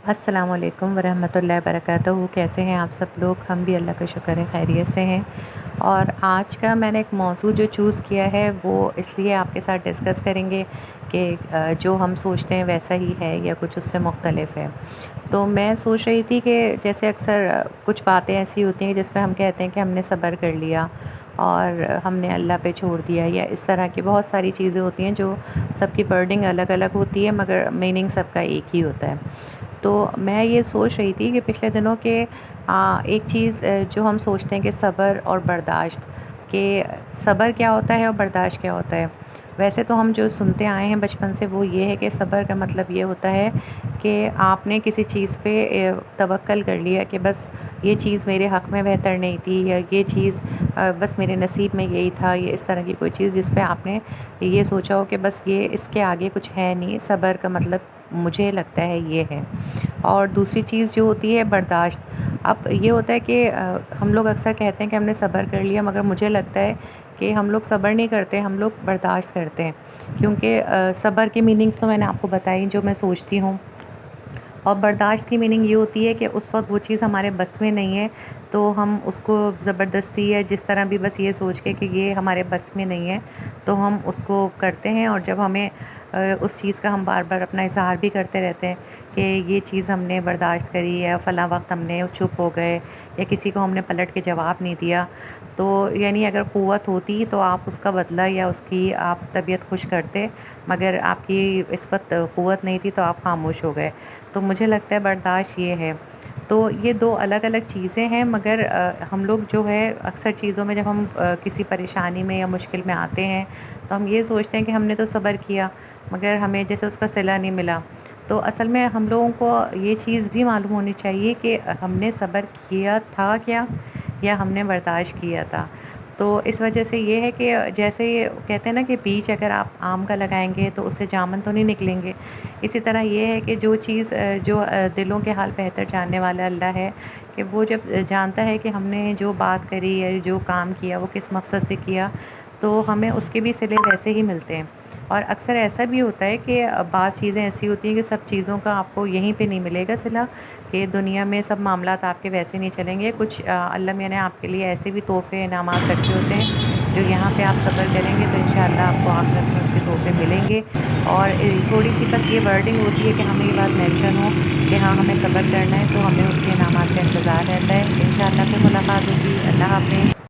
السلام علیکم ورحمۃ اللہ وبرکاتہ۔ کیسے ہیں آپ سب لوگ؟ ہم بھی اللہ کا شکر ہے خیریت سے ہیں۔ اور آج کا میں نے ایک موضوع جو چوز کیا ہے وہ اس لیے آپ کے ساتھ ڈسکس کریں گے کہ جو ہم سوچتے ہیں ویسا ہی ہے یا کچھ اس سے مختلف ہے۔ تو میں سوچ رہی تھی کہ جیسے اکثر کچھ باتیں ایسی ہوتی ہیں جس پہ ہم کہتے ہیں کہ ہم نے صبر کر لیا اور ہم نے اللہ پہ چھوڑ دیا، یا اس طرح کی بہت ساری چیزیں ہوتی ہیں جو سب کی برڈنگ الگ الگ ہوتی ہے مگر میننگ سب کا ایک ہی ہوتا ہے۔ تو میں یہ سوچ رہی تھی کہ پچھلے دنوں کے ایک چیز جو ہم سوچتے ہیں کہ صبر اور برداشت، کہ صبر کیا ہوتا ہے اور برداشت کیا ہوتا ہے۔ ویسے تو ہم جو سنتے آئے ہیں بچپن سے وہ یہ ہے کہ صبر کا مطلب یہ ہوتا ہے کہ آپ نے کسی چیز پہ توکل کر لیا کہ بس یہ چیز میرے حق میں بہتر نہیں تھی، یا یہ چیز بس میرے نصیب میں یہی تھا، یا اس طرح کی کوئی چیز جس پہ آپ نے یہ سوچا ہو کہ بس یہ اس کے آگے کچھ ہے نہیں۔ صبر کا مطلب مجھے لگتا ہے یہ ہے۔ اور دوسری چیز جو ہوتی ہے برداشت، اب یہ ہوتا ہے کہ ہم لوگ اکثر کہتے ہیں کہ ہم نے صبر کر لیا، مگر مجھے لگتا ہے کہ ہم لوگ صبر نہیں کرتے، ہم لوگ برداشت کرتے ہیں۔ کیونکہ صبر کی میننگس تو میں نے آپ کو بتائی جو میں سوچتی ہوں، اور برداشت کی میننگ یہ ہوتی ہے کہ اس وقت وہ چیز ہمارے بس میں نہیں ہے تو ہم اس کو زبردستی یا جس طرح بھی بس یہ سوچ کے کہ یہ ہمارے بس میں نہیں ہے تو ہم اس کو کرتے ہیں، اور جب ہمیں اس چیز کا ہم بار بار اپنا اظہار بھی کرتے رہتے ہیں کہ یہ چیز ہم نے برداشت کری، یا فلاں وقت ہم نے چپ ہو گئے، یا کسی کو ہم نے پلٹ کے جواب نہیں دیا، تو یعنی اگر قوت ہوتی تو آپ اس کا بدلہ یا اس کی آپ طبیعت خوش کرتے، مگر آپ کی اس وقت قوت نہیں تھی تو آپ خاموش ہو گئے۔ تو مجھے لگتا ہے برداشت یہ ہے۔ تو یہ دو الگ الگ چیزیں ہیں، مگر ہم لوگ جو ہے اکثر چیزوں میں جب ہم کسی پریشانی میں یا مشکل میں آتے ہیں تو ہم یہ سوچتے ہیں کہ ہم نے تو صبر کیا مگر ہمیں جیسے اس کا صلہ نہیں ملا۔ تو اصل میں ہم لوگوں کو یہ چیز بھی معلوم ہونی چاہیے کہ ہم نے صبر کیا تھا کیا، یا ہم نے برداشت کیا تھا۔ تو اس وجہ سے یہ ہے کہ جیسے کہتے ہیں نا کہ بیج اگر آپ آم کا لگائیں گے تو اس سے جامن تو نہیں نکلیں گے، اسی طرح یہ ہے کہ جو چیز جو دلوں کے حال بہتر جاننے والا اللہ ہے، کہ وہ جب جانتا ہے کہ ہم نے جو بات کری یا جو کام کیا وہ کس مقصد سے کیا تو ہمیں اس کے بھی صلے ویسے ہی ملتے ہیں۔ اور اکثر ایسا بھی ہوتا ہے کہ بعض چیزیں ایسی ہوتی ہیں کہ سب چیزوں کا آپ کو یہیں پہ نہیں ملے گا صلہ، کہ دنیا میں سب معاملات آپ کے ویسے نہیں چلیں گے۔ کچھ اللہ میاں نے آپ کے لیے ایسے بھی تحفے انعامات رکھے ہوتے ہیں جو یہاں پہ آپ صبر کریں گے تو انشاءاللہ آپ کو آخرت میں اس کے تحفے ملیں گے۔ اور تھوڑی سی بس یہ ورڈنگ ہوتی ہے کہ ہمیں یہ بات مینشن ہو کہ ہاں ہمیں صبر کرنا ہے تو ہمیں اس کے انعامات کا انتظار رہتا ہے۔ انشاءاللہ پھر ملاقات ہوگی۔ اللہ حافظ۔